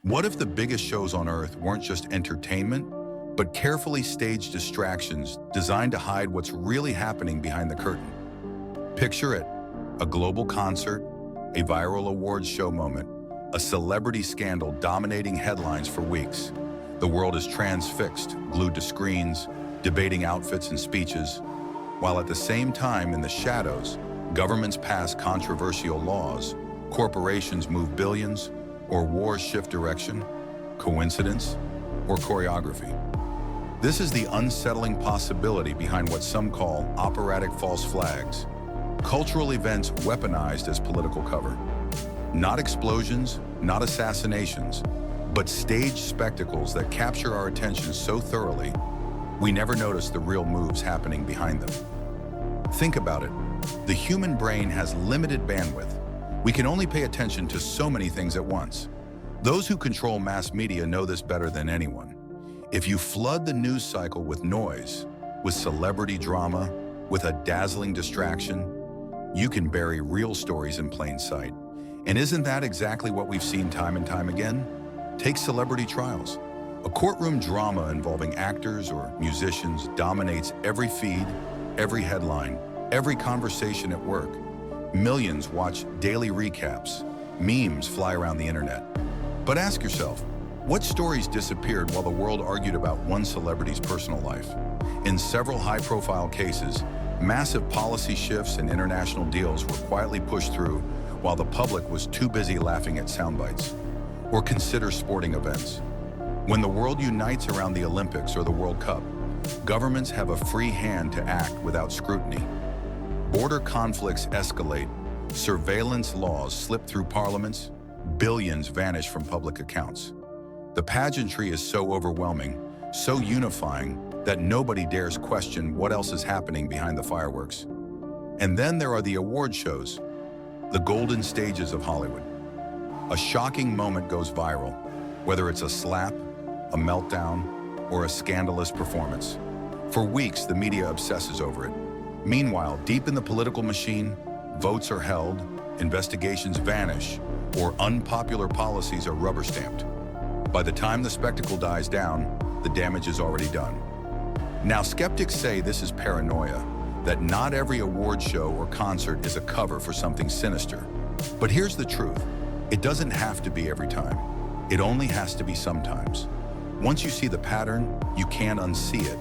What if the biggest shows on Earth weren't just entertainment, but carefully staged distractions designed to hide what's really happening behind the curtain? Picture it, a global concert, a viral awards show moment, a celebrity scandal dominating headlines for weeks. The world is transfixed, glued to screens, debating outfits and speeches, while at the same time in the shadows, governments pass controversial laws, corporations move billions, or wars shift direction. Coincidence or choreography? This is the unsettling possibility behind what some call operatic false flags, cultural events weaponized as political cover. Not explosions, not assassinations, but staged spectacles that capture our attention so thoroughly, we never notice the real moves happening behind them. Think about it. The human brain has limited bandwidth. We can only pay attention to so many things at once. Those who control mass media know this better than anyone. If you flood the news cycle with noise, with celebrity drama, with a dazzling distraction, you can bury real stories in plain sight. And isn't that exactly what we've seen time and time again? Take celebrity trials. A courtroom drama involving actors or musicians dominates every feed, every headline, every conversation at work. Millions watch daily recaps. Memes fly around the internet. But ask yourself, what stories disappeared while the world argued about one celebrity's personal life? In several high-profile cases, massive policy shifts and international deals were quietly pushed through while the public was too busy laughing at sound bites. Or consider sporting events. When the world unites around the Olympics or the World Cup, governments have a free hand to act without scrutiny. Border conflicts escalate, surveillance laws slip through parliaments, billions vanish from public accounts. The pageantry is so overwhelming, so unifying, that nobody dares question what else is happening behind the fireworks. And then there are the award shows, the golden stages of Hollywood. A shocking moment goes viral, whether it's a slap, a meltdown, or a scandalous performance. For weeks, the media obsesses over it. Meanwhile, deep in the political machine, votes are held, investigations vanish, or unpopular policies are rubber-stamped. By the time the spectacle dies down, the damage is already done. Now, skeptics say this is paranoia, that not every award show or concert is a cover for something sinister. But here's the truth. It doesn't have to be every time. It only has to be sometimes. Once you see the pattern, you can't unsee it.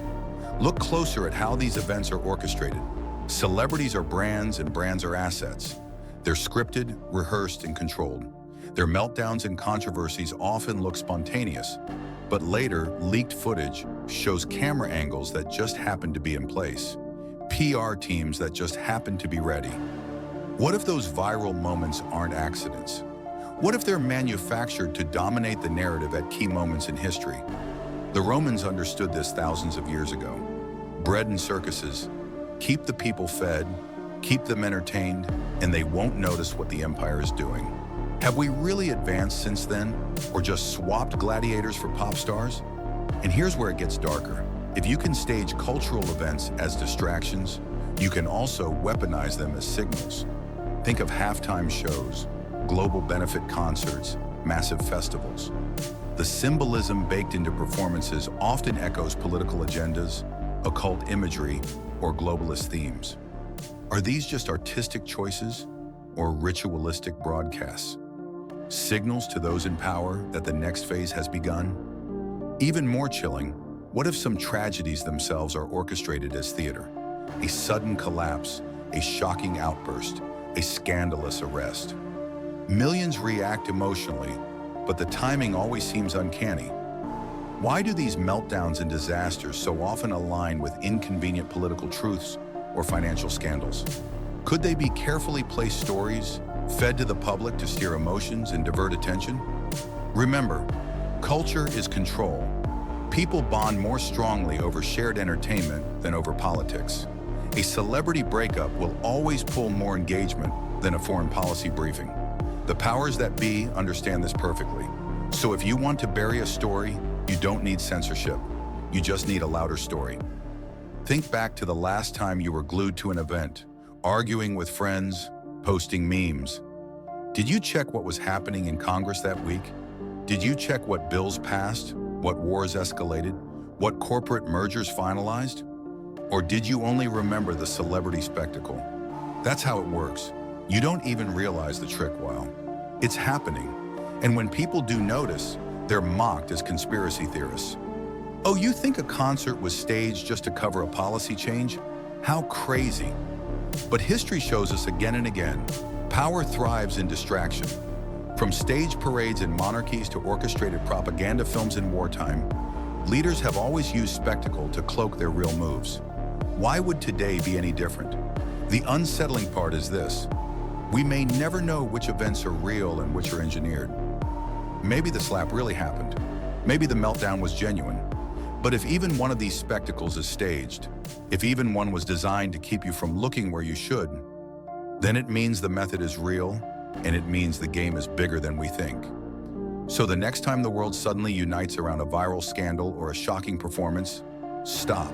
Look closer at how these events are orchestrated. Celebrities are brands and brands are assets. They're scripted, rehearsed, and controlled. Their meltdowns and controversies often look spontaneous, but later, leaked footage shows camera angles that just happen to be in place, PR teams that just happen to be ready. What if those viral moments aren't accidents? What if they're manufactured to dominate the narrative at key moments in history? The Romans understood this thousands of years ago. Bread and circuses, keep the people fed, keep them entertained, and they won't notice what the empire is doing. Have we really advanced since then, or just swapped gladiators for pop stars? And here's where it gets darker. If you can stage cultural events as distractions, you can also weaponize them as signals. Think of halftime shows, global benefit concerts, massive festivals. The symbolism baked into performances often echoes political agendas, occult imagery, or globalist themes. Are these just artistic choices or ritualistic broadcasts? Signals to those in power that the next phase has begun? Even more chilling, what if some tragedies themselves are orchestrated as theater? A sudden collapse, a shocking outburst, a scandalous arrest. Millions react emotionally, but the timing always seems uncanny. Why do these meltdowns and disasters so often align with inconvenient political truths or financial scandals? Could they be carefully placed stories, fed to the public to steer emotions and divert attention? Remember, culture is control. People bond more strongly over shared entertainment than over politics. A celebrity breakup will always pull more engagement than a foreign policy briefing. The powers that be understand this perfectly. So if you want to bury a story, you don't need censorship. You just need a louder story. Think back to the last time you were glued to an event, arguing with friends, posting memes. Did you check what was happening in Congress that week? Did you check what bills passed, what wars escalated, what corporate mergers finalized? Or did you only remember the celebrity spectacle? That's how it works. You don't even realize the trick while it's happening. And when people do notice, they're mocked as conspiracy theorists. Oh, you think a concert was staged just to cover a policy change? How crazy. But history shows us again and again, power thrives in distraction. From stage parades in monarchies to orchestrated propaganda films in wartime, leaders have always used spectacle to cloak their real moves. Why would today be any different? The unsettling part is this. We may never know which events are real and which are engineered. Maybe the slap really happened. Maybe the meltdown was genuine. But if even one of these spectacles is staged, if even one was designed to keep you from looking where you should, then it means the method is real, and it means the game is bigger than we think. So the next time the world suddenly unites around a viral scandal or a shocking performance, stop.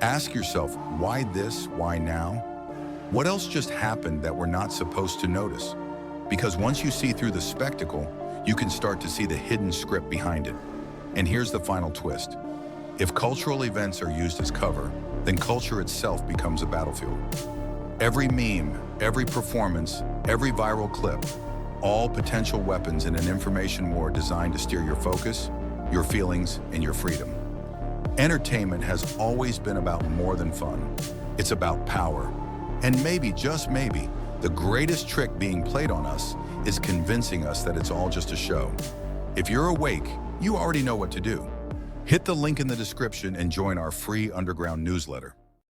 Ask yourself, why this? Why now? What else just happened that we're not supposed to notice? Because once you see through the spectacle, you can start to see the hidden script behind it. And here's the final twist. If cultural events are used as cover, then culture itself becomes a battlefield. Every meme, every performance, every viral clip, all potential weapons in an information war designed to steer your focus, your feelings, and your freedom. Entertainment has always been about more than fun. It's about power. And maybe, just maybe, the greatest trick being played on us is convincing us that it's all just a show. If you're awake, you already know what to do. Hit the link in the description and join our free underground newsletter.